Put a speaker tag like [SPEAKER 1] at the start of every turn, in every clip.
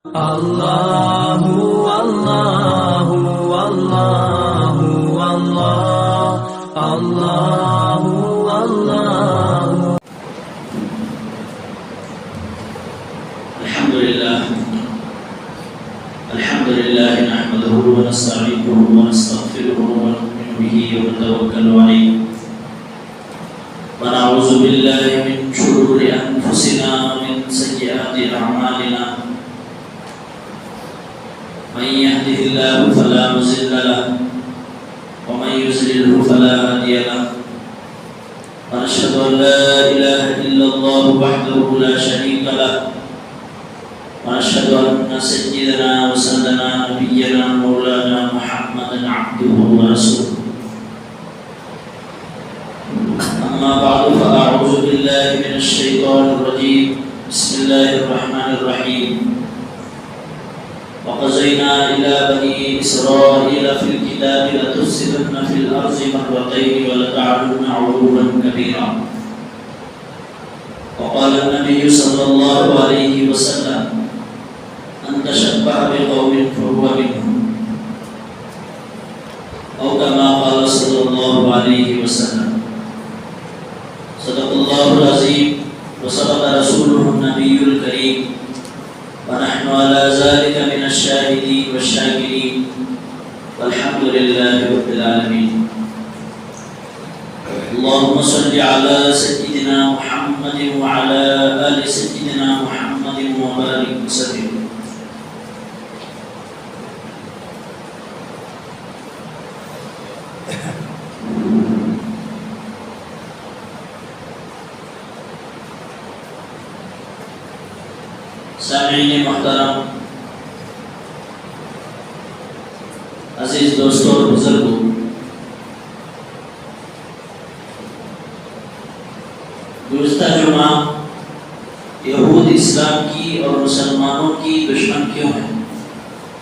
[SPEAKER 1] اللہ اللہ اللہ اللہ اللہ اللہ
[SPEAKER 2] الحمد لله نحمده ونستعينه ونستغفره ونؤمن به ونتوكل عليه ونعوذ بالله من شرور أنفسنا ومن سيئات أعمالنا من يهده الله فلا مضل له ومن يضلل فلا هادي له ونشهد أن لا إله إلا الله وحده لا شريك له ونشهد أن سيدنا وسندنا نبينا مولانا محمدا عبده ورسوله أما بعد فأعوذ بالله من الشيطان الرجيم بسم الله الرحمن الرحيم وقضينا إلى بني إسرائيل في الكتاب لتفسدن في الأرض مرتين ولتعلن علوا كبيرا وقال النبي صلى الله عليه وسلم من تشبه بقوم فهو منهم أو كما قال صلى الله عليه وسلم صدق الله العظيم وصدق رسوله النبي الكريم ونحن على ذلك من الشاهدين والشاكرين والحمد لله رب العالمين اللهم صل على سيدنا محمد وعلى آل سيدنا محمد وبارك وسلم. سامعین محترم، عزیز دوستوں اور بزرگوں، گزشتہ جمعہ یہود اسلام کی اور مسلمانوں کی دشمن کیوں ہے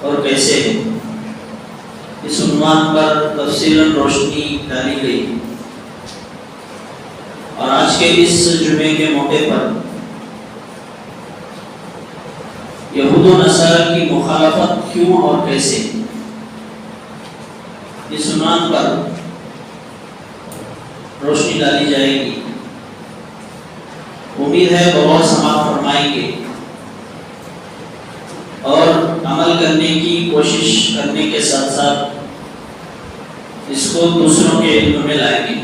[SPEAKER 2] اور کیسے ہے، اس عنوان پر تفصیلاً روشنی ڈالی گئی، اور آج کے اس جمعے کے موقع پر یہود و نصارہ کی مخالفت کیوں اور کیسے، اس عنوان پر روشنی ڈالی جائے گی. امید ہے غور سماعت فرمائیں گے اور عمل کرنے کی کوشش کرنے کے ساتھ ساتھ اس کو دوسروں کے علم میں لائیں گے.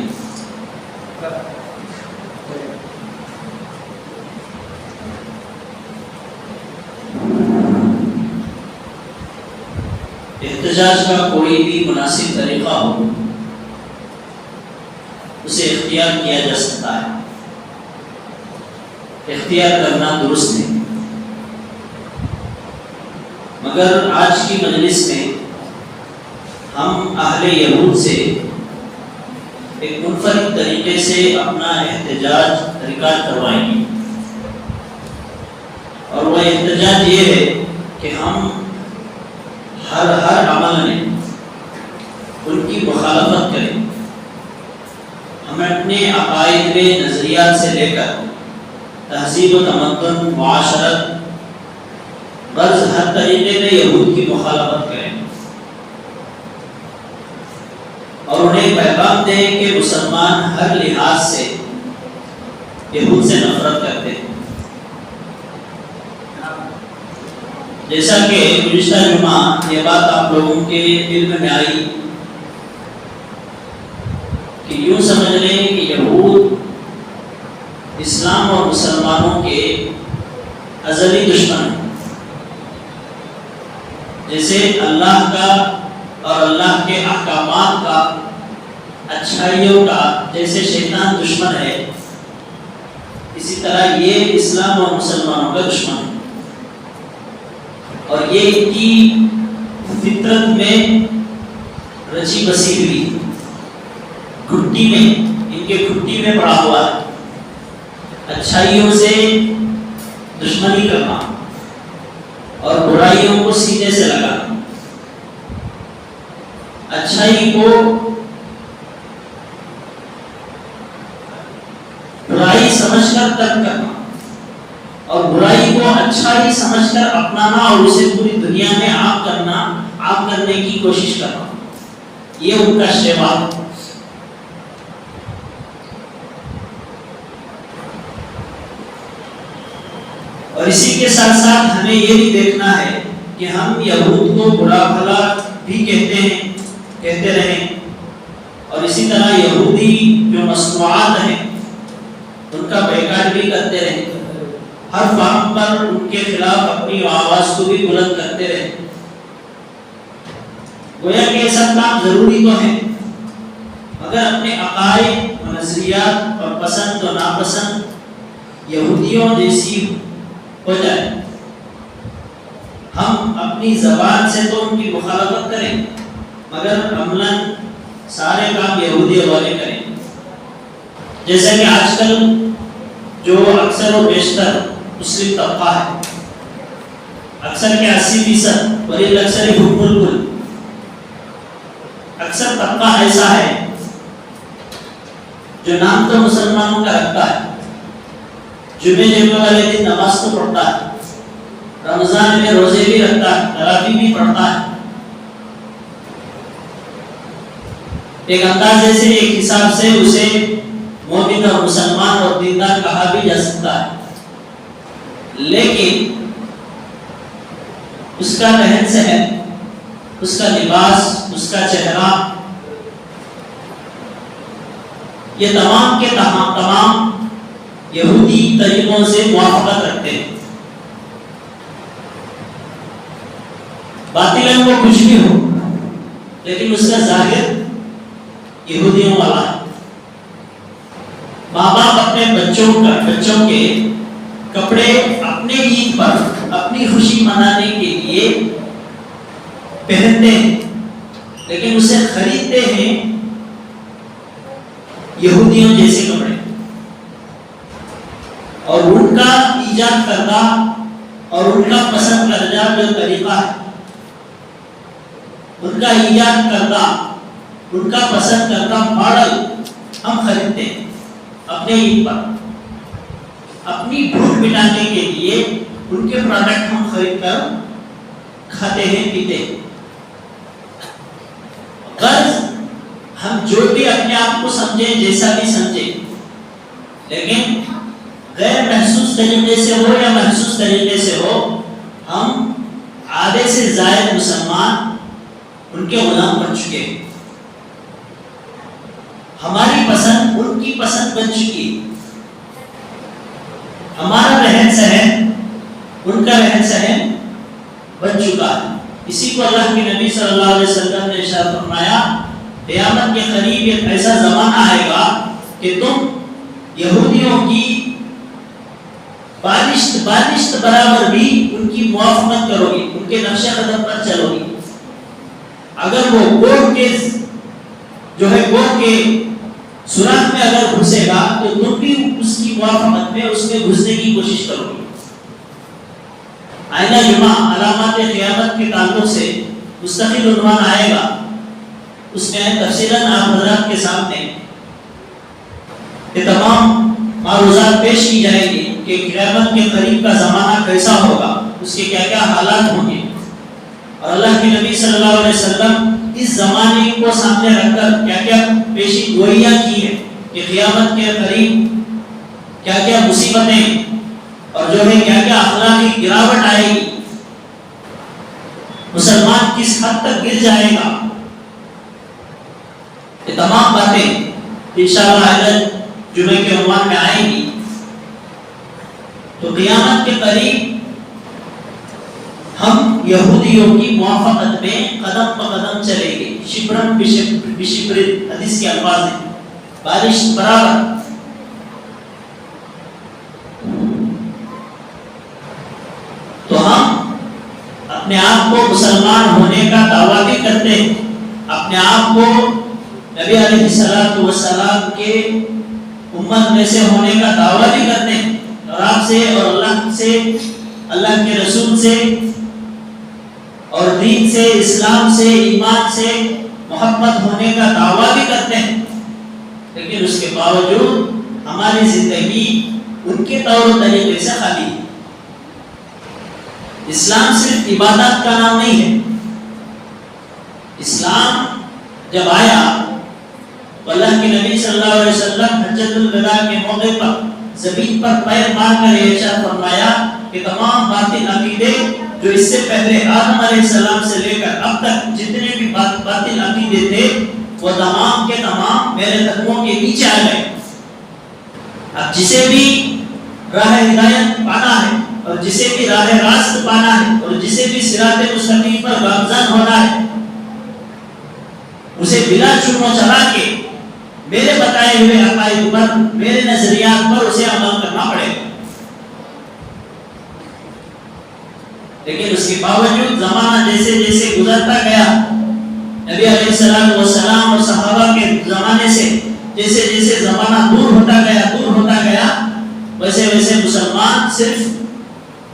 [SPEAKER 2] احتجاج کا کوئی بھی مناسب طریقہ ہو اسے اختیار کیا جا سکتا ہے، اختیار کرنا درست ہے، مگر آج کی مجلس میں ہم اہل یہود سے ایک منفرد طریقے سے اپنا احتجاج ریکارڈ کروائیں گے، اور وہ احتجاج یہ ہے کہ ہم ہر عمل میں ان کی مخالفت کریں. ہمیں اپنے عقائد میں نظریات سے لے کر تہذیب و تمدن، معاشرت، غرض ہر طریقے میں یہود کی مخالفت کریں اور انہیں پیغام دیں کہ مسلمان ہر لحاظ سے یہود سے نفرت کرتے ہیں. جیسا کہ گزشتہ جمعہ یہ بات آپ لوگوں کے علم میں آئی کہ یوں سمجھ لیں کہ یہود اسلام اور مسلمانوں کے ازلی دشمن ہیں. جیسے اللہ کا اور اللہ کے احکامات کا، اچھائیوں کا جیسے شیطان دشمن ہے، اسی طرح یہ اسلام اور مسلمانوں کا دشمن ہے، اور یہ ان کی فطرت میں رچی بسی ہوئی، گھٹی میں، ان کے گھٹی میں پڑا ہوا ہے. اچھائیوں سے دشمنی کرنا اور برائیوں کو سینے سے لگانا، اچھائی کو برائی سمجھ کر ترک کرنا اور برائی کو اچھا ہی سمجھ کر اپنانا اور اسے پوری دنیا میں عام کرنے کی کوشش کرنا، یہ ان کا شیوا ہے۔ اور اسی کے ساتھ ساتھ ہمیں یہ بھی دیکھنا ہے کہ ہم یہود کو برا بھلا بھی کہتے رہیں، اور اسی طرح یہودی جو مصنوعات ہیں ان کا بیکار بھی کرتے رہیں، ہر فارم پر ان کے خلاف اپنی آواز کو بھی بلند کرتے رہیں۔ گویا کہ یہ سب کام ضروری تو ہے، مگر اپنے عقائد و نظریات اور پسند و ناپسند یہودیوں جیسی ہو جائے، ہم اپنی زبان سے تو ان کی مخالفت کریں مگر عملاً سارے کام یہودی والے کریں۔ جیسا کہ آج کل جو اکثر و بیشتر مسلم طبقہ ہے، اکثر کے 80% ولی اکثر حکم الکل، اکثر طبقہ ایسا ہے جو نام تو مسلمانوں کا رکھتا ہے، جمعے والے دن نماز تو پڑھتا ہے، رمضان میں روزے بھی رکھتا ہے، تراویح بھی پڑھتا ہے، ایک اندازے سے ایک حساب سے اسے مومن اور مسلمان اور دیندار کہا بھی جا سکتا ہے، لیکن اس کا رہن سہن، اس کا لباس، اس کا چہرہ، یہ تمام کے تمام یہودی طریقوں سے موافقت رکھتے ہیں۔ باطلاً وہ کچھ بھی ہو لیکن اس کا ظاہر یہودیوں والا ہے۔ ماں باپ اپنے بچوں کے کپڑے اپنے عید پر اپنی خوشی منانے کے لیے پہنتے ہیں، لیکن اسے خریدتے ہیں یہودیوں جیسے کپڑے، اور ان کا ایجاد کردہ اور ان کا پسند کردہ جو طریقہ ہے، ان کا ایجاد کردہ، ان کا پسند کردہ ماڈل ہم خریدتے ہیں اپنے عید پر، اپنی بھوک مٹانے کے لیے ان کے پروڈکٹ ہم خرید کر کھاتے ہیں، پیتے ہیں۔ غرض ہم جو بھی اپنے آپ کو سمجھیں، جیسا بھی سمجھیں، لیکن غیر محسوس طریقے سے ہو یا محسوس طریقے سے ہو، ہم آدھے سے زائد مسلمان ان کے غلام بن چکے ہیں، ہماری پسند ان کی پسند بن چکی ہے، ہمارا رہن سہن ان کا رہن سہن بن چکا ہے۔ اسی کو اللہ کے نبی صلی اللہ علیہ وسلم نے ارشاد فرمایا، قیامت کے قریب ایک ایسا زمانہ آئے گا کہ تم یہودیوں کی بالشت برابر بھی ان کی موافقت کرو گی، ان کے نقش قدم پر چلو گی۔ اگر وہ گوہ کے سوراخ میں اگر گھسے گا تو تم بھی اس کی موافقت میں اس میں گھسنے کی کوشش کرو گی۔ آئینہ جمعہ علامات قیامت کے تعلق سے مستقل عنوان آئے گا، اس میں تفصیلاً آپ حضرات کے سامنے یہ تمام معروضات پیش کی جائے گی کہ قیامت کے قریب کا زمانہ کیسا ہوگا، اس کے کیا کیا حالات ہوں گے، اور اللہ کے نبی صلی اللہ علیہ وسلم اس زمانے کو سامنے رکھ کر کیا کیا پیشی گوئیاں کی ہیں کہ قیامت کے قریب کیا کیا مصیبتیں اور جو ہے کیا کیا اخلاقی گراوٹ آئے گی، مسلمان کس حد تک گر جائے گا، یہ تمام باتیں انشاءاللہ جمعے کے عنوان میں آئیں گی۔ تو قیامت کے قریب ہم یہودیوں کی موافقت میں قدم بقدم چلیں گے، شبرن بشبرن، حدیث کے الفاظ ہیں، بارش برابر۔ تو ہم اپنے آپ کو مسلمان ہونے کا دعویٰ بھی کرتے ہیں، اپنے آپ کو نبی علیہ السلام کے امت میں سے ہونے کا دعویٰ بھی کرتے ہیں، اور آپ سے اور اللہ کے رسول سے اور دین سے، اسلام سے، ایمان سے محبت ہونے کا دعویٰ بھی کرتے ہیں، لیکن اس کے باوجود ہماری زندگی ان کے طور و طریقے سے خالی ہے۔ اسلام صرف عبادات کا نام نہیں ہے. اسلام جب آیا تو اللہ کے نبی صلی اللہ علیہ وسلم حجۃ الوداع کے موقع پر زمین پر پیر مار کر یہ ارشاد فرمایا کہ تمام باطل عقیدے جو اس سے پہلے آدم علیہ السلام سے لے کر اب تک جتنے بھی باطل عقیدے تھے وہ تمام کے تمام میرے قدموں کے نیچے آ گئے. اب جسے بھی راہ ہدایت پانا ہے اور جسے بھی راہ راست پانا ہے اور جسے بھی صراط مستقیم پر گامزن ہونا ہے اسے بلا چون و چلا کے میرے بتائے ہوئے عقائد پر میرے نظریات پر اسے عمل کرنا پڑے گا. لیکن اس کے باوجود زمانہ جیسے جیسے گزرتا گیا نبی علیہ السلام اور صحابہ کے زمانے سے جیسے جیسے زمانہ دور ہوتا گیا ویسے ویسے مسلمان صرف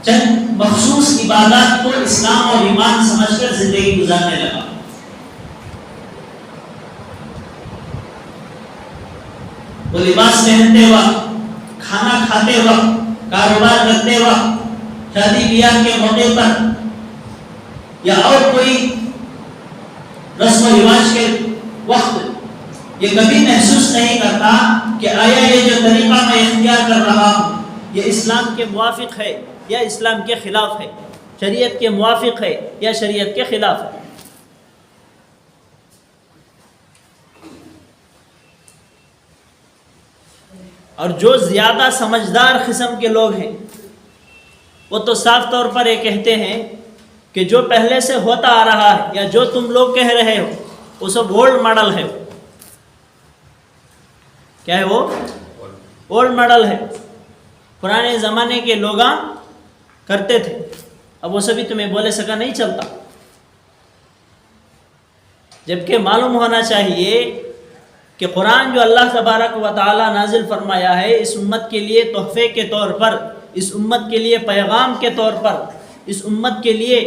[SPEAKER 2] چند مخصوص عبادات کو اسلام اور ایمان سمجھ کر زندگی گزارنے لگا. وہ لباس پہنتے وقت، کھانا کھاتے وقت، کاروبار کرتے وقت، شادی بیاہ کے موقع پر یا اور کوئی رسم و رواج کے وقت یہ کبھی محسوس نہیں کرتا کہ آیا یہ جو طریقہ میں اختیار کر رہا ہوں یہ اسلام کے موافق ہے یا اسلام کے خلاف ہے، شریعت کے موافق ہے یا شریعت کے خلاف ہے. اور جو زیادہ سمجھدار قسم کے لوگ ہیں وہ تو صاف طور پر یہ کہتے ہیں کہ جو پہلے سے ہوتا آ رہا ہے یا جو تم لوگ کہہ رہے ہو وہ سب اولڈ ماڈل ہے. کیا ہے وہ؟ اولڈ ماڈل ہے. پرانے زمانے کے لوگ کرتے تھے، اب وہ سبھی تمہیں بولے سکا نہیں چلتا. جبکہ معلوم ہونا چاہیے کہ قرآن جو اللہ تبارک و تعالی نازل فرمایا ہے اس امت کے لیے تحفے کے طور پر، اس امت کے لیے پیغام کے طور پر، اس امت کے لیے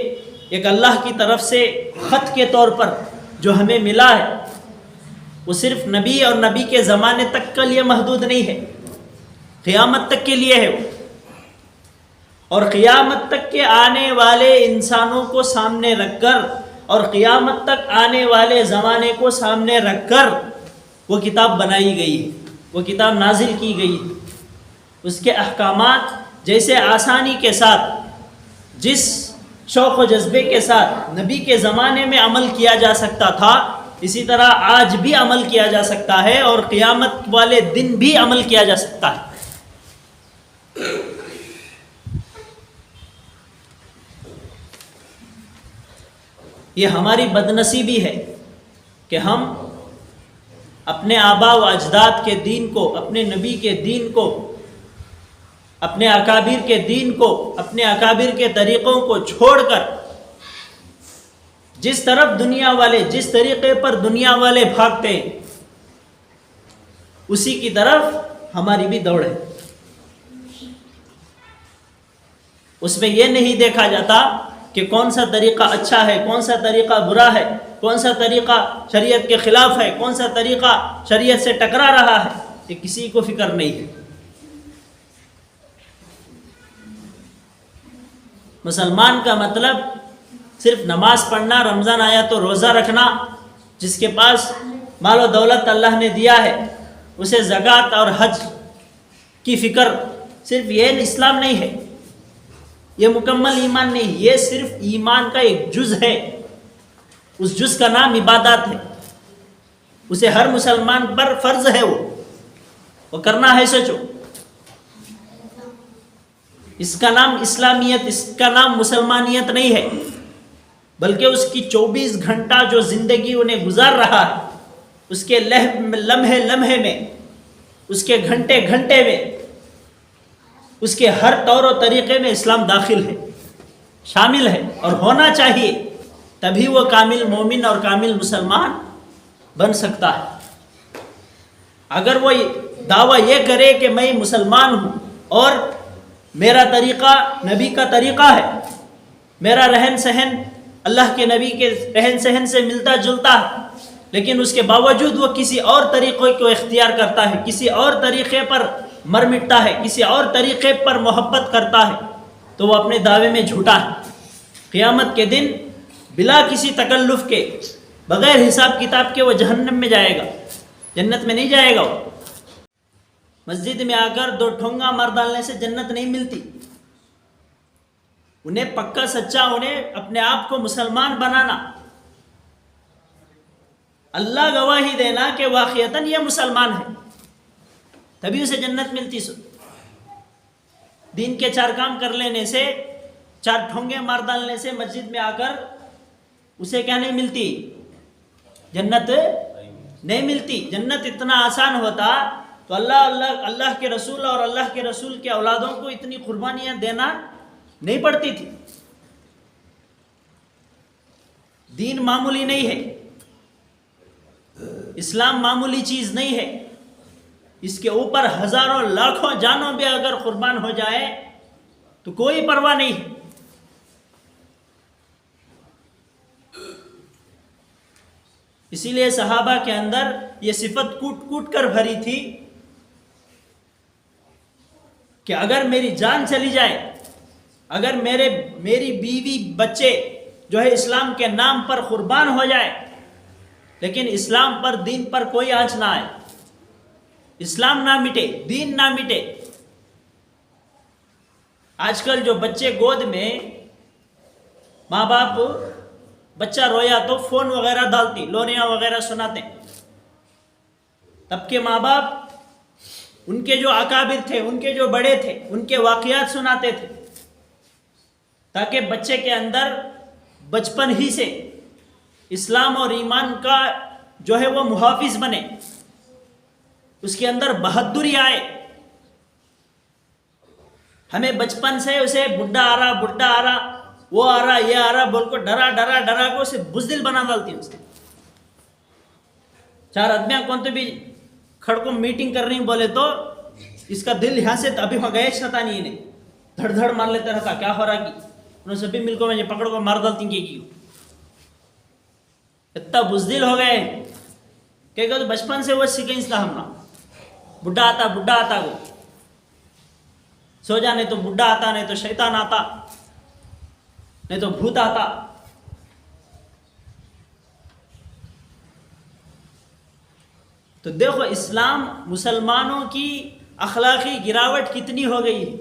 [SPEAKER 2] ایک اللہ کی طرف سے خط کے طور پر جو ہمیں ملا ہے وہ صرف نبی اور نبی کے زمانے تک کے لیے محدود نہیں ہے، قیامت تک کے لیے ہے وہ. اور قیامت تک کے آنے والے انسانوں کو سامنے رکھ کر اور قیامت تک آنے والے زمانے کو سامنے رکھ کر وہ کتاب بنائی گئی ہے، وہ کتاب نازل کی گئی ہے. اس کے احکامات جیسے آسانی کے ساتھ، جس شوق و جذبے کے ساتھ نبی کے زمانے میں عمل کیا جا سکتا تھا اسی طرح آج بھی عمل کیا جا سکتا ہے اور قیامت والے دن بھی عمل کیا جا سکتا ہے. یہ ہماری بدنصیبی ہے کہ ہم اپنے آبا و اجداد کے دین کو، اپنے نبی کے دین کو، اپنے اکابر کے دین کو، اپنے اکابر کے طریقوں کو چھوڑ کر جس طرف دنیا والے، جس طریقے پر دنیا والے بھاگتے ہیں اسی کی طرف ہماری بھی دوڑ ہے. اس میں یہ نہیں دیکھا جاتا کہ کون سا طریقہ اچھا ہے، کون سا طریقہ برا ہے، کون سا طریقہ شریعت کے خلاف ہے، کون سا طریقہ شریعت سے ٹکرا رہا ہے، یہ کسی کو فکر نہیں ہے. مسلمان کا مطلب صرف نماز پڑھنا، رمضان آیا تو روزہ رکھنا، جس کے پاس مال و دولت اللہ نے دیا ہے اسے زکوٰۃ اور حج کی فکر، صرف یہ اسلام نہیں ہے، یہ مکمل ایمان نہیں، یہ صرف ایمان کا ایک جز ہے. اس جز کا نام عبادات ہے، اسے ہر مسلمان پر فرض ہے، وہ کرنا ہے. سوچو، اس کا نام اسلامیت، اس کا نام مسلمانیت نہیں ہے، بلکہ اس کی 24 گھنٹہ جو زندگی انہیں گزار رہا ہے اس کے لمحے لمحے میں، اس کے گھنٹے گھنٹے میں، اس کے ہر طور و طریقے میں اسلام داخل ہے، شامل ہے اور ہونا چاہیے، تبھی وہ کامل مومن اور کامل مسلمان بن سکتا ہے. اگر وہ دعویٰ یہ کرے کہ میں مسلمان ہوں اور میرا طریقہ نبی کا طریقہ ہے، میرا رہن سہن اللہ کے نبی کے رہن سہن سے ملتا جلتا ہے، لیکن اس کے باوجود وہ کسی اور طریقے کو اختیار کرتا ہے، کسی اور طریقے پر مر مٹتا ہے، کسی اور طریقے پر محبت کرتا ہے، تو وہ اپنے دعوے میں جھوٹا ہے.
[SPEAKER 3] قیامت کے دن بلا کسی تکلف کے، بغیر حساب کتاب کے وہ جہنم میں جائے گا، جنت میں نہیں جائے گا۔ وہ مسجد میں آ کر 2 ٹھونگا مار ڈالنے سے جنت نہیں ملتی، انہیں پکا سچا، انہیں اپنے آپ کو مسلمان بنانا، اللہ گواہی دینا کہ واقعتاً یہ مسلمان ہے، تبھی اسے جنت ملتی۔ دین کے 4 کام کر لینے سے، 4 ٹھونگے مار ڈالنے سے مسجد میں آ کر اسے کیا نہیں ملتی؟ جنت نہیں ملتی۔ جنت اتنا آسان ہوتا تو اللہ کے رسول اور اللہ کے رسول کے اولادوں کو اتنی قربانیاں دینا نہیں پڑتی تھی۔ دین معمولی نہیں ہے، اسلام معمولی چیز نہیں ہے، اس کے اوپر ہزاروں لاکھوں جانوں بھی اگر قربان ہو جائے تو کوئی پرواہ نہیں ہے۔ اسی لیے صحابہ کے اندر یہ صفت کوٹ کوٹ کر بھری تھی کہ اگر میری جان چلی جائے، اگر میری بیوی بچے جو ہے اسلام کے نام پر قربان ہو جائے، لیکن اسلام پر، دین پر کوئی آنچ نہ آئے، اسلام نہ مٹے، دین نہ مٹے۔ آج کل جو بچے گود میں، ماں باپ بچہ رویا تو فون وغیرہ ڈالتی، لونیاں وغیرہ سناتے، تب کے ماں باپ ان کے جو اکابر تھے، ان کے جو بڑے تھے، ان کے واقعات سناتے تھے تاکہ بچے کے اندر بچپن ہی سے اسلام اور ایمان کا جو ہے وہ محافظ بنے، اس کے اندر بہادری آئے۔ ہمیں بچپن سے اسے بڈھا آ رہا، وہ آ رہا، یہ آ رہا بول کو ڈرا کو اسے بزدل بنا ڈالتی ہیں۔ اسے 4 آدمیاں کون تو بھی کھڑ کو میٹنگ کر رہی بولے تو اس کا دل یہاں سے ابھی ہو گئے چھتا نہیں، انہیں دھڑ دھڑ مار لیتا رہتا، کیا ہو رہا کی انہوں سبھی مل کو مجھے پکڑ کو مار ڈالتی کی اتنا بزدل ہو گئے کہ بچپن سے وہ سیکھیں تھا ہمنا، بڈھا آتا وہ سو جا، نہیں تو بڈھا آتا، نہیں تو شیطان آتا، نہیں تو بھوت آتا۔ تو دیکھو اسلام، مسلمانوں کی اخلاقی گراوٹ کتنی ہو گئی ہے۔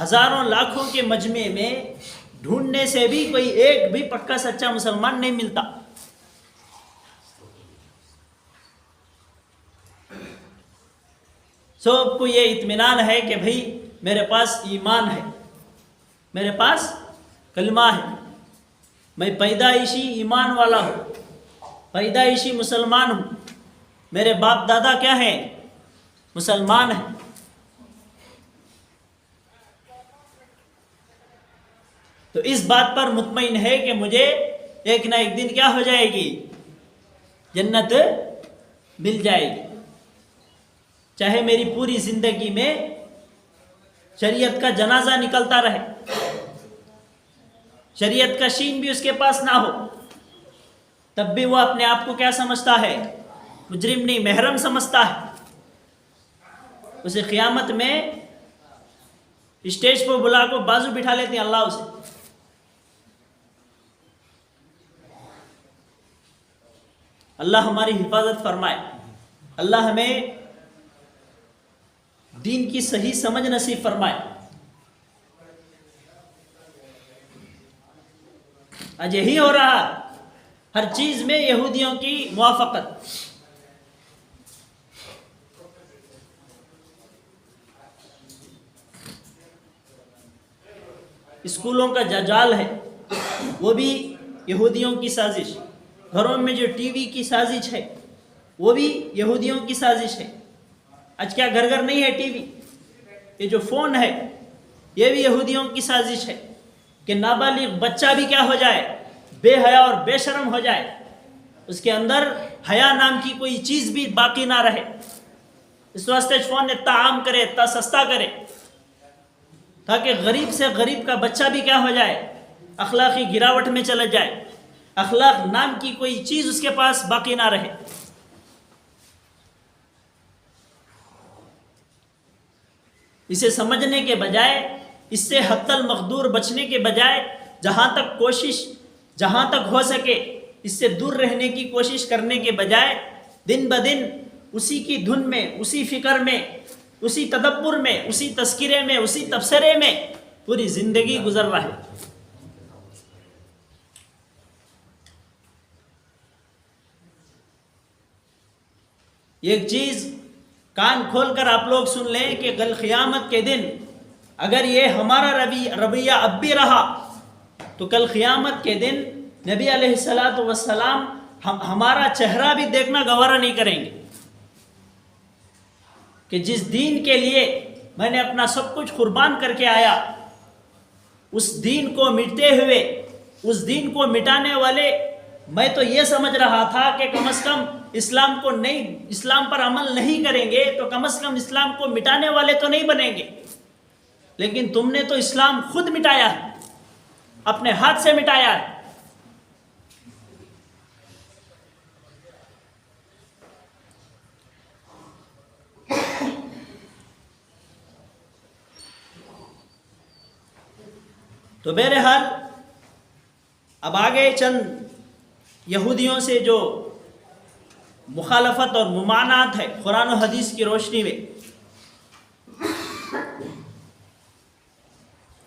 [SPEAKER 3] ہزاروں لاکھوں کے مجمع میں ڈھونڈنے سے بھی کوئی ایک بھی پکا سچا مسلمان نہیں ملتا۔ سب کو یہ اطمینان ہے کہ بھئی میرے پاس ایمان ہے، میرے پاس کلمہ ہے، میں پیدائشی ایمان والا ہوں، پیدائشی مسلمان ہوں، میرے باپ دادا کیا ہیں؟ مسلمان ہیں۔ تو اس بات پر مطمئن ہے کہ مجھے ایک نہ ایک دن کیا ہو جائے گی؟ جنت مل جائے گی، چاہے میری پوری زندگی میں شریعت کا جنازہ نکلتا رہے، شریعت کا شین بھی اس کے پاس نہ ہو، تب بھی وہ اپنے آپ کو کیا سمجھتا ہے؟ مجرم نہیں، محرم سمجھتا ہے۔ اسے قیامت میں اسٹیج پر بلا کو بازو بٹھا لیتے ہیں اللہ اسے۔ اللہ ہماری حفاظت فرمائے، اللہ ہمیں دین کی صحیح سمجھ نصیب فرمائے۔ آج یہی ہو رہا، ہر چیز میں یہودیوں کی موافقت۔ اسکولوں کا جال ہے، وہ بھی یہودیوں کی سازش۔ گھروں میں جو ٹی وی کی سازش ہے وہ بھی یہودیوں کی سازش ہے۔ آج کیا گھر گھر نہیں ہے ٹی وی؟ یہ جو فون ہے یہ بھی یہودیوں کی سازش ہے کہ نابالغ بچہ بھی کیا ہو جائے؟ بے حیا اور بے شرم ہو جائے، اس کے اندر حیا نام کی کوئی چیز بھی باقی نہ رہے۔ اس واسطے فون اتنا عام کرے، اتنا سستا کرے تاکہ غریب سے غریب کا بچہ بھی کیا ہو جائے؟ اخلاقی گراوٹ میں چلا جائے، اخلاق نام کی کوئی چیز اس کے پاس باقی نہ رہے۔ اسے سمجھنے کے بجائے اس سے حت المقدور بچنے کے بجائے جہاں تک ہو سکے اس سے دور رہنے کی کوشش کرنے کے بجائے دن بدن اسی کی دھن میں، اسی فکر میں، اسی تدبر میں، اسی تذکرے میں، اسی تبصرے میں پوری زندگی گزر رہا ہے۔ ایک چیز کان کھول کر آپ لوگ سن لیں کہ کل قیامت کے دن اگر یہ ہمارا رویہ اب بھی رہا تو کل قیامت کے دن نبی علیہ الصلاۃ والسلام ہمارا چہرہ بھی دیکھنا گوارا نہیں کریں گے کہ جس دین کے لیے میں نے اپنا سب کچھ قربان کر کے آیا، اس دین کو مٹتے ہوئے، اس دین کو مٹانے والے، میں تو یہ سمجھ رہا تھا کہ کم از کم اسلام پر عمل نہیں کریں گے تو کم از کم اسلام کو مٹانے والے تو نہیں بنیں گے، لیکن تم نے تو اسلام خود مٹایا ہے، اپنے ہاتھ سے مٹایا ہے۔ تو بہرحال اب آگے چند یہودیوں سے جو مخالفت اور ممانعت ہے قرآن و حدیث کی روشنی میں،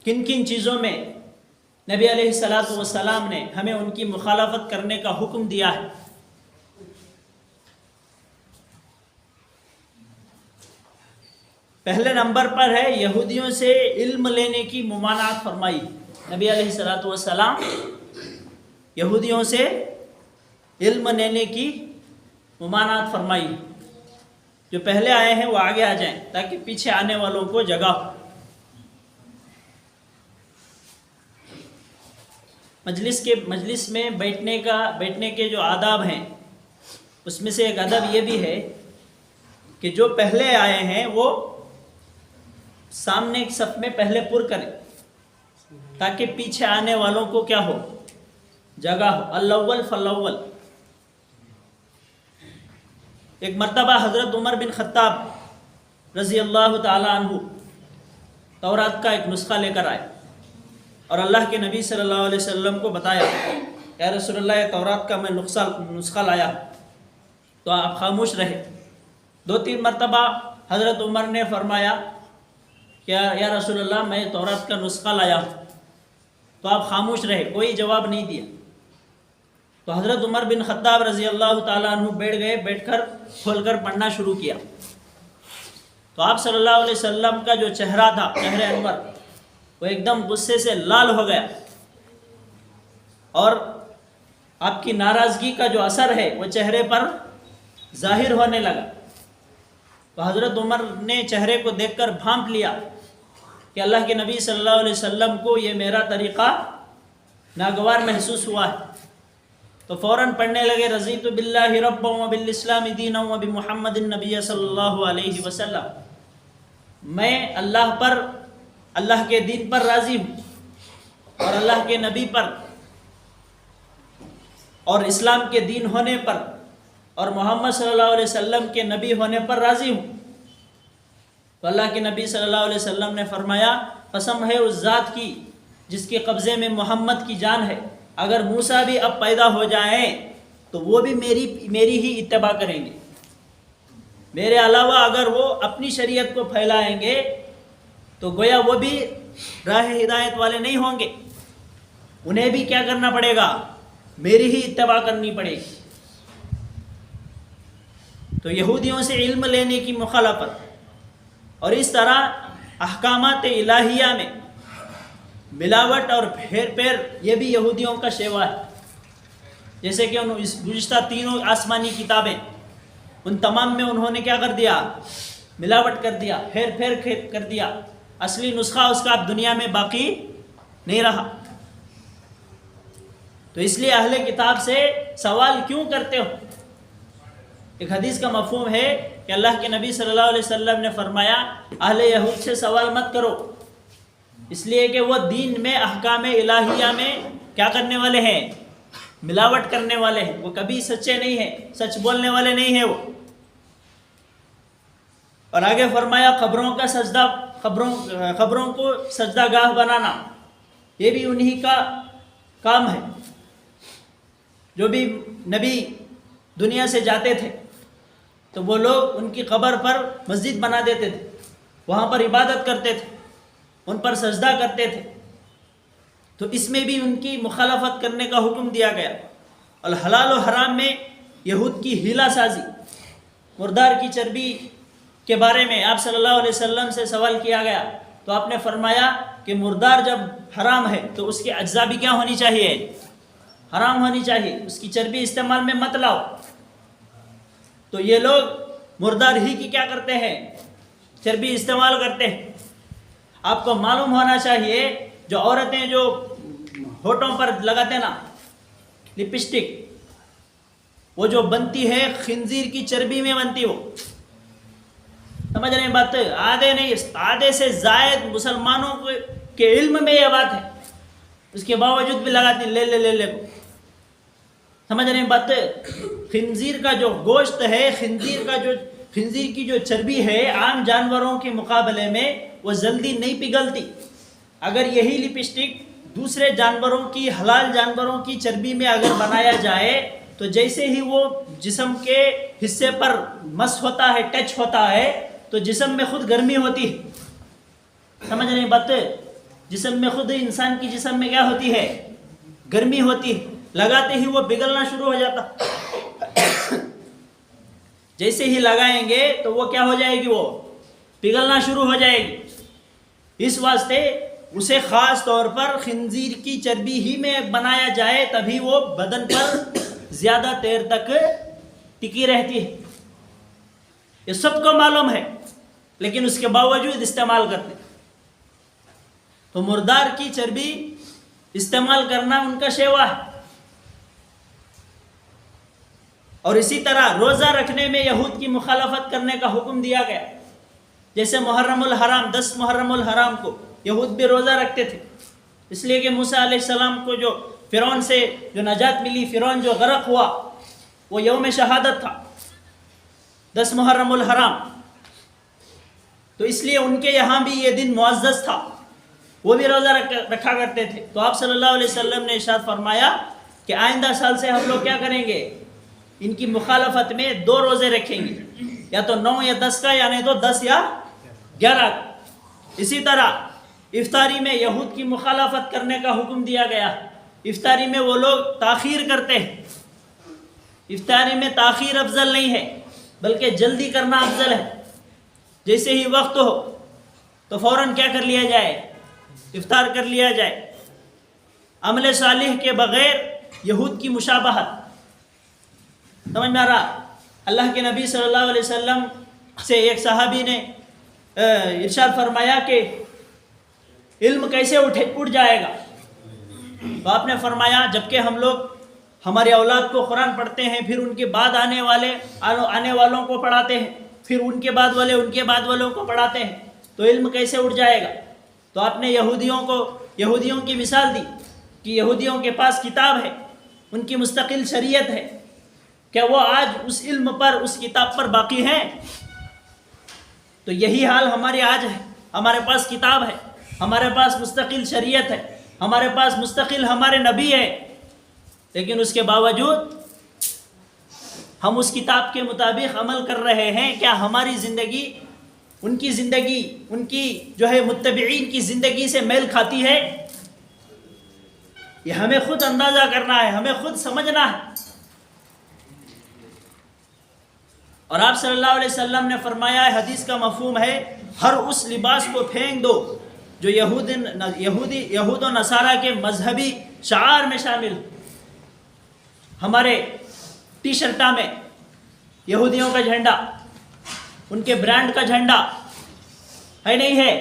[SPEAKER 3] کن کن چیزوں میں نبی علیہ الصلاۃ والسلام نے ہمیں ان کی مخالفت کرنے کا حکم دیا ہے۔ پہلے نمبر پر ہے یہودیوں سے علم لینے کی ممانعت فرمائی۔ نبی علیہ الصلاۃ والسلام یہودیوں سے علم لینے کی ممانعت فرمائی۔ جو پہلے آئے ہیں وہ آگے آ جائیں تاکہ پیچھے آنے والوں کو جگہ ہو۔ مجلس میں بیٹھنے کے جو آداب ہیں اس میں سے ایک ادب یہ بھی ہے کہ جو پہلے آئے ہیں وہ سامنے ایک صف میں پہلے پر کریں تاکہ پیچھے آنے والوں کو کیا ہو، جگہ ہو۔ الاول فالاول۔ ایک مرتبہ حضرت عمر بن خطاب رضی اللہ تعالی عنہ تورات کا ایک نسخہ لے کر آئے اور اللہ کے نبی صلی اللہ علیہ وسلم کو بتایا، یا رسول اللہ یہ تورات کا میں نسخہ لایا، تو آپ خاموش رہے۔ 2-3 مرتبہ حضرت عمر نے فرمایا کہ یا رسول اللہ میں تورات کا نسخہ لایا ہوں، تو آپ خاموش رہے، کوئی جواب نہیں دیا۔ تو حضرت عمر بن خطاب رضی اللہ تعالیٰ عنہ بیٹھ گئے، بیٹھ کر کھول کر پڑھنا شروع کیا۔ تو آپ صلی اللہ علیہ وسلم کا جو چہرہ تھا، چہرہ انور، وہ ایک دم غصے سے لال ہو گیا اور آپ کی ناراضگی کا جو اثر ہے وہ چہرے پر ظاہر ہونے لگا۔ تو حضرت عمر نے چہرے کو دیکھ کر بھانپ لیا کہ اللہ کے نبی صلی اللہ علیہ وسلم کو یہ میرا طریقہ ناگوار محسوس ہوا ہے، تو فوراً پڑھنے لگے، رضیت باللہ ربا وبالاسلام دینا وبمحمد النبی صلی اللہ علیہ وسلم، میں اللہ کے دین پر راضی ہوں اور اللہ کے نبی پر اور اسلام کے دین ہونے پر اور محمد صلی اللہ علیہ وسلم کے نبی ہونے پر راضی ہوں۔ تو اللہ کے نبی صلی اللہ علیہ وسلم نے فرمایا، قسم ہے اس ذات کی جس کے قبضے میں محمد کی جان ہے، اگر موسیٰ بھی اب پیدا ہو جائیں تو وہ بھی میری ہی اتباع کریں گے، میرے علاوہ اگر وہ اپنی شریعت کو پھیلائیں گے تو گویا وہ بھی راہ ہدایت والے نہیں ہوں گے، انہیں بھی کیا کرنا پڑے گا، میری ہی اتباع کرنی پڑے گی۔ تو یہودیوں سے علم لینے کی مخالفت اور اس طرح احکامات الہیہ میں ملاوٹ اور پھیر پھیر، یہ بھی یہودیوں کا شیوا ہے۔ جیسے کہ گزشتہ 3 آسمانی کتابیں، ان تمام میں انہوں نے کیا کر دیا، ملاوٹ کر دیا، پھیر پھیر کر دیا، اصلی نسخہ اس کا اب دنیا میں باقی نہیں رہا۔ تو اس لیے اہل کتاب سے سوال کیوں کرتے ہو؟ ایک حدیث کا مفہوم ہے کہ اللہ کے نبی صلی اللہ علیہ وسلم نے فرمایا، اہل یہود سے سوال مت کرو، اس لیے کہ وہ دین میں احکام الہیہ میں کیا کرنے والے ہیں، ملاوٹ کرنے والے ہیں، وہ کبھی سچے نہیں ہیں، سچ بولنے والے نہیں ہیں وہ۔ اور آگے فرمایا، قبروں کو سجدہ گاہ بنانا، یہ بھی انہی کا کام ہے۔ جو بھی نبی دنیا سے جاتے تھے تو وہ لوگ ان کی قبر پر مسجد بنا دیتے تھے، وہاں پر عبادت کرتے تھے، ان پر سجدہ کرتے تھے۔ تو اس میں بھی ان کی مخالفت کرنے کا حکم دیا گیا۔ اور حلال و حرام میں یہود کی ہیلا سازی، مردار کی چربی کے بارے میں آپ صلی اللہ علیہ وسلم سے سوال کیا گیا تو آپ نے فرمایا کہ مردار جب حرام ہے تو اس کے اجزاء بھی کیا ہونی چاہیے؟ حرام ہونی چاہیے، اس کی چربی استعمال میں مت لاؤ۔ تو یہ لوگ مردار ہی کی کیا کرتے ہیں؟ چربی استعمال کرتے ہیں۔ آپ کو معلوم ہونا چاہیے جو عورتیں جو ہونٹوں پر لگاتے نا لپسٹک، وہ جو بنتی ہے خنزیر کی چربی میں بنتی، وہ سمجھ رہے ہیں بات؟ آدھے سے زائد مسلمانوں کے علم میں یہ بات ہے، اس کے باوجود بھی لگاتے لے لے لے لے کو، سمجھ رہے ہیں بات؟ خنزیر کا جو گوشت ہے، خنزیر کی جو چربی ہے عام جانوروں کے مقابلے میں وہ جلدی نہیں پگھلتی۔ اگر یہی لپسٹک دوسرے جانوروں کی، حلال جانوروں کی چربی میں اگر بنایا جائے تو جیسے ہی وہ جسم کے حصے پر مس ہوتا ہے، ٹچ ہوتا ہے، تو جسم میں خود گرمی ہوتی ہے، سمجھ رہے ہیں بات؟ جسم میں خود انسان کی جسم میں کیا ہوتی ہے؟ گرمی ہوتی ہے، لگاتے ہی وہ پگھلنا شروع ہو جاتا۔ جیسے ہی لگائیں گے تو وہ کیا ہو جائے گی؟ وہ پگھلنا شروع ہو جائے گی۔ اس واسطے اسے خاص طور پر خنزیر کی چربی ہی میں بنایا جائے، تبھی وہ بدن پر زیادہ دیر تک ٹکی رہتی ہے۔ یہ سب کو معلوم ہے، لیکن اس کے باوجود استعمال کرتے۔ تو مردار کی چربی استعمال کرنا ان کا شیوا ہے۔ اور اسی طرح روزہ رکھنے میں یہود کی مخالفت کرنے کا حکم دیا گیا۔ جیسے محرم الحرام، 10 محرم الحرام کو یہود بھی روزہ رکھتے تھے، اس لیے کہ موسیٰ علیہ السلام کو جو فرعون سے جو نجات ملی، فرعون جو غرق ہوا، وہ یوم شہادت تھا، 10 محرم الحرام۔ تو اس لیے ان کے یہاں بھی یہ دن معزز تھا، وہ بھی روزہ رکھا کرتے تھے۔ تو آپ صلی اللہ علیہ وسلم نے ارشاد فرمایا کہ آئندہ سال سے ہم لوگ کیا کریں گے؟ ان کی مخالفت میں 2 روزے رکھیں گے، یا تو 9 یا 10 کا، یا نہیں تو 10 یا 11 کا۔ اسی طرح افطاری میں یہود کی مخالفت کرنے کا حکم دیا گیا۔ افطاری میں وہ لوگ تاخیر کرتے ہیں۔ افطاری میں تاخیر افضل نہیں ہے، بلکہ جلدی کرنا افضل ہے۔ جیسے ہی وقت ہو تو فوراً کیا کر لیا جائے؟ افطار کر لیا جائے۔ عمل صالح کے بغیر یہود کی مشابہت، سمجھ میں آ رہا؟ اللہ کے نبی صلی اللہ علیہ وسلم سے ایک صحابی نے ارشاد فرمایا کہ علم کیسے اٹھ جائے گا؟ تو آپ نے فرمایا جبکہ ہم لوگ ہمارے اولاد کو قرآن پڑھتے ہیں، پھر ان کے بعد آنے والوں کو پڑھاتے ہیں، پھر ان کے بعد والوں کو پڑھاتے ہیں، تو علم کیسے اٹھ جائے گا؟ تو آپ نے یہودیوں کی مثال دی کہ یہودیوں کے پاس کتاب ہے، ان کی مستقل شریعت ہے، کیا وہ آج اس علم پر، اس کتاب پر باقی ہیں؟ تو یہی حال ہمارے آج ہے۔ ہمارے پاس کتاب ہے، ہمارے پاس مستقل شریعت ہے، ہمارے پاس مستقل ہمارے نبی ہے، لیکن اس کے باوجود ہم اس کتاب کے مطابق عمل کر رہے ہیں؟ کیا ہماری زندگی ان کی جو ہے متبعین کی زندگی سے میل کھاتی ہے؟ یہ ہمیں خود اندازہ کرنا ہے، ہمیں خود سمجھنا ہے۔ اور آپ صلی اللہ علیہ وسلم نے فرمایا ہے، حدیث کا مفہوم ہے، ہر اس لباس کو پھینک دو جو یہود و نصارہ کے مذہبی شعار میں شامل۔ ہمارے ٹی شرٹا میں یہودیوں کا جھنڈا، ان کے برانڈ کا جھنڈا ہے نہیں ہے،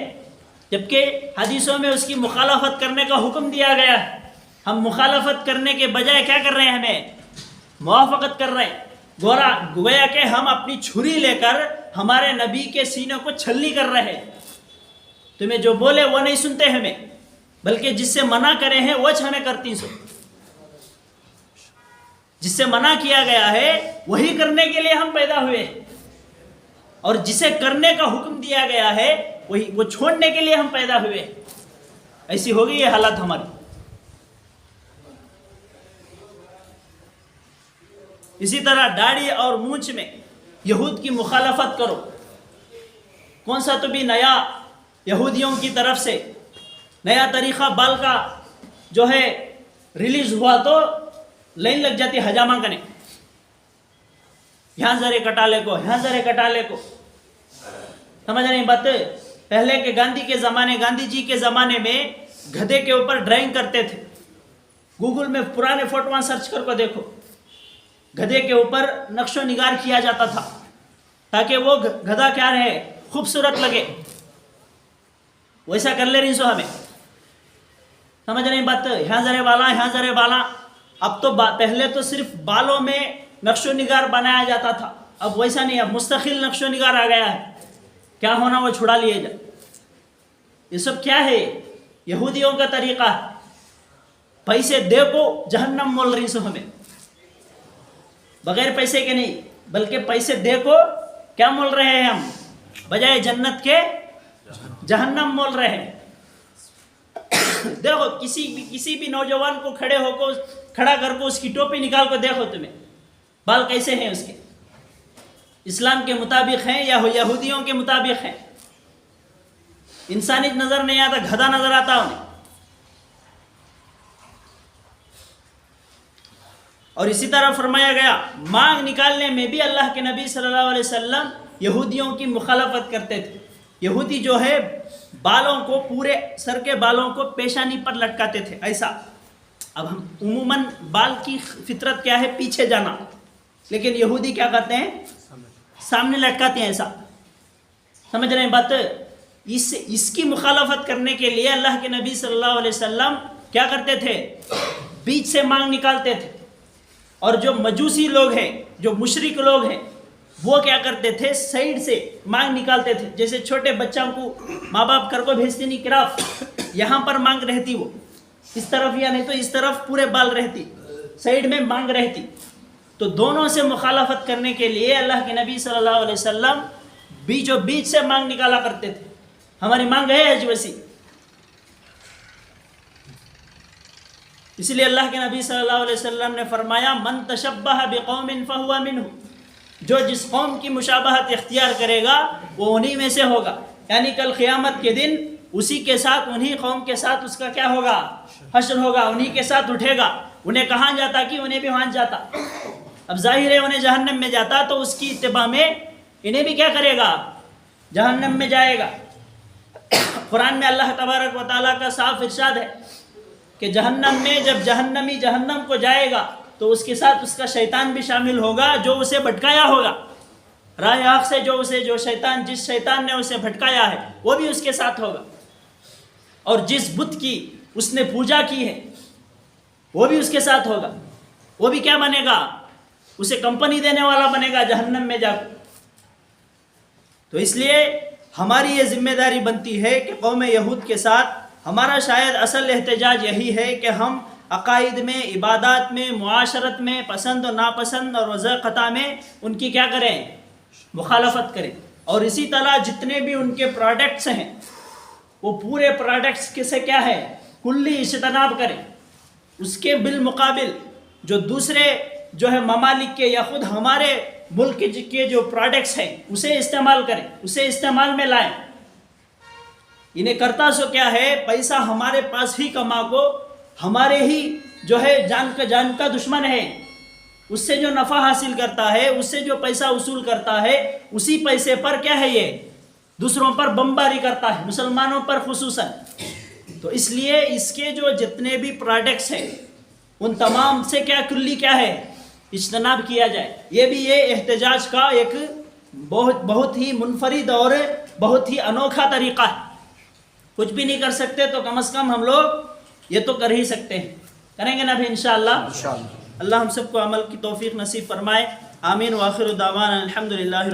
[SPEAKER 3] جبکہ حدیثوں میں اس کی مخالفت کرنے کا حکم دیا گیا ہے۔ ہم مخالفت کرنے کے بجائے کیا کر رہے ہیں؟ ہمیں موافقت کر رہے ہیں۔ گویا کہ ہم اپنی چھری لے کر ہمارے نبی کے سینے کو چھلنی کر رہے ہیں۔ تمہیں جو بولے وہ نہیں سنتے ہمیں، بلکہ جس سے منع کرے ہیں وہ ہمیں کرتی سو۔ جس سے منع کیا گیا ہے وہی کرنے کے لیے ہم پیدا ہوئے ہیں، اور جسے کرنے کا حکم دیا گیا ہے وہ چھوڑنے کے لیے ہم پیدا ہوئے ہیں. ایسی ہوگی یہ حالت ہماری. اسی طرح داڑھی اور مونچھ میں یہود کی مخالفت کرو. کون سا تو بھی نیا یہودیوں کی طرف سے نیا طریقہ بال کا جو ہے ریلیز ہوا تو لائن لگ جاتی حجامہ کرنے. یہاں ذرے کٹا لے کو، یہاں ذرے کٹا لے کو. سمجھ رہے ہیں بات؟ پہلے کے گاندھی جی کے زمانے میں گدھے کے اوپر ڈرائنگ کرتے تھے. گوگل میں پرانے فوٹوان سرچ کر کو دیکھو. گدھے کے اوپر نقش و نگار کیا جاتا تھا تاکہ وہ گدھا کیا رہے، خوبصورت لگے. ویسا کر لے رہی سو ہمیں. سمجھ رہے ہیں بات؟ یہاں ذرے بالا، یہاں ذرے بالا. اب تو پہلے تو صرف بالوں میں نقش و نگار بنایا جاتا تھا، اب ویسا نہیں. اب مستقل نقش و نگار آ گیا ہے. کیا ہونا وہ چھڑا لیے جائے. یہ سب کیا ہے؟ یہودیوں کا طریقہ ہے. پیسے دے کو جہنم مول رہی سو ہمیں. بغیر پیسے کے نہیں بلکہ پیسے دے کو کیا مول رہے ہیں ہم؟ بجائے جنت کے جہنم مول رہے ہیں. دیکھو کسی بھی نوجوان کو کھڑا کر کو اس کی ٹوپی نکال کو دیکھو تمہیں بال کیسے ہیں اس کے، اسلام کے مطابق ہیں یا یہودیوں کے مطابق ہیں. انسانی نظر نہیں آتا، گدھا نظر آتا انہیں. اور اسی طرح فرمایا گیا مانگ نکالنے میں بھی اللہ کے نبی صلی اللہ علیہ وسلم یہودیوں کی مخالفت کرتے تھے. یہودی جو ہے بالوں کو، پورے سر کے بالوں کو پیشانی پر لٹکاتے تھے ایسا. اب ہم عموماً بال کی فطرت کیا ہے؟ پیچھے جانا. لیکن یہودی کیا کرتے ہیں؟ سامنے لٹکاتے ہیں ایسا. سمجھ رہے ہیں بات؟ اس کی مخالفت کرنے کے لیے اللہ کے نبی صلی اللہ علیہ وسلم کیا کرتے تھے؟ بیچ سے مانگ نکالتے تھے. اور جو مجوسی لوگ ہیں، جو مشرک لوگ ہیں، وہ کیا کرتے تھے؟ سائیڈ سے مانگ نکالتے تھے. جیسے چھوٹے بچوں کو ماں باپ کر کو بھیجتے نہیں کراف، یہاں پر مانگ رہتی، وہ اس طرف یا نہیں تو اس طرف پورے بال رہتی، سائیڈ میں مانگ رہتی. تو دونوں سے مخالفت کرنے کے لیے اللہ کے نبی صلی اللہ علیہ وسلم بیچ سے مانگ نکالا کرتے تھے. ہماری مانگ ہے حج ویسی. اس لیے اللہ کے نبی صلی اللہ علیہ وسلم نے فرمایا من تشبہ بقوم فہو منہ. جو جس قوم کی مشابہت اختیار کرے گا وہ انہی میں سے ہوگا. یعنی کل قیامت کے دن اسی کے ساتھ، انہی قوم کے ساتھ اس کا کیا ہوگا؟ حشر ہوگا. انہی کے ساتھ اٹھے گا. انہیں کہاں جاتا کہ انہیں بھی وہاں جاتا. اب ظاہر ہے انہیں جہنم میں جاتا تو اس کی اتباع میں انہیں بھی کیا کرے گا؟ جہنم میں جائے گا. قرآن میں اللہ تبارک و تعالیٰ کا صاف ارشاد ہے کہ جہنم میں جب جہنمی جہنم کو جائے گا تو اس کے ساتھ اس کا شیطان بھی شامل ہوگا جو اسے بھٹکایا ہوگا راہ حق سے. جس شیطان نے اسے بھٹکایا ہے وہ بھی اس کے ساتھ ہوگا. اور جس بت کی اس نے پوجا کی ہے وہ بھی اس کے ساتھ ہوگا. وہ بھی کیا بنے گا؟ اسے کمپنی دینے والا بنے گا جہنم میں جا کر. تو اس لیے ہماری یہ ذمہ داری بنتی ہے کہ قوم یہود کے ساتھ ہمارا شاید اصل احتجاج یہی ہے کہ ہم عقائد میں، عبادات میں، معاشرت میں، پسند و ناپسند اور وضع خطا میں ان کی کیا کریں؟ مخالفت کریں. اور اسی طرح جتنے بھی ان کے پروڈکٹس ہیں وہ پورے پروڈکٹس کے سے کیا ہے؟ کلی اجتناب کریں. اس کے بالمقابل جو دوسرے جو ہے ممالک کے یا خود ہمارے ملک کے جو پروڈکٹس ہیں اسے استعمال کریں، اسے استعمال میں لائیں. انہیں کرتا سو کیا ہے؟ پیسہ ہمارے پاس ہی کما کو، ہمارے ہی جو ہے جان کا دشمن ہے، اس سے جو نفع حاصل کرتا ہے، اس سے جو پیسہ وصول کرتا ہے، اسی پیسے پر کیا ہے؟ یہ دوسروں پر بمباری کرتا ہے، مسلمانوں پر خصوصاً. تو اس لیے اس کے جو جتنے بھی پروڈکٹس ہیں ان تمام سے کیا کلی کیا ہے؟ اجتناب کیا جائے. یہ احتجاج کا ایک بہت ہی منفرد اور بہت ہی انوکھا طریقہ ہے. کچھ بھی نہیں کر سکتے تو کم از کم ہم لوگ یہ تو کر ہی سکتے ہیں. کریں گے نا بھی انشاءاللہ. اللہ ہم سب کو عمل کی توفیق نصیب فرمائے. آمین. وآخر دعوانا الحمدللہ.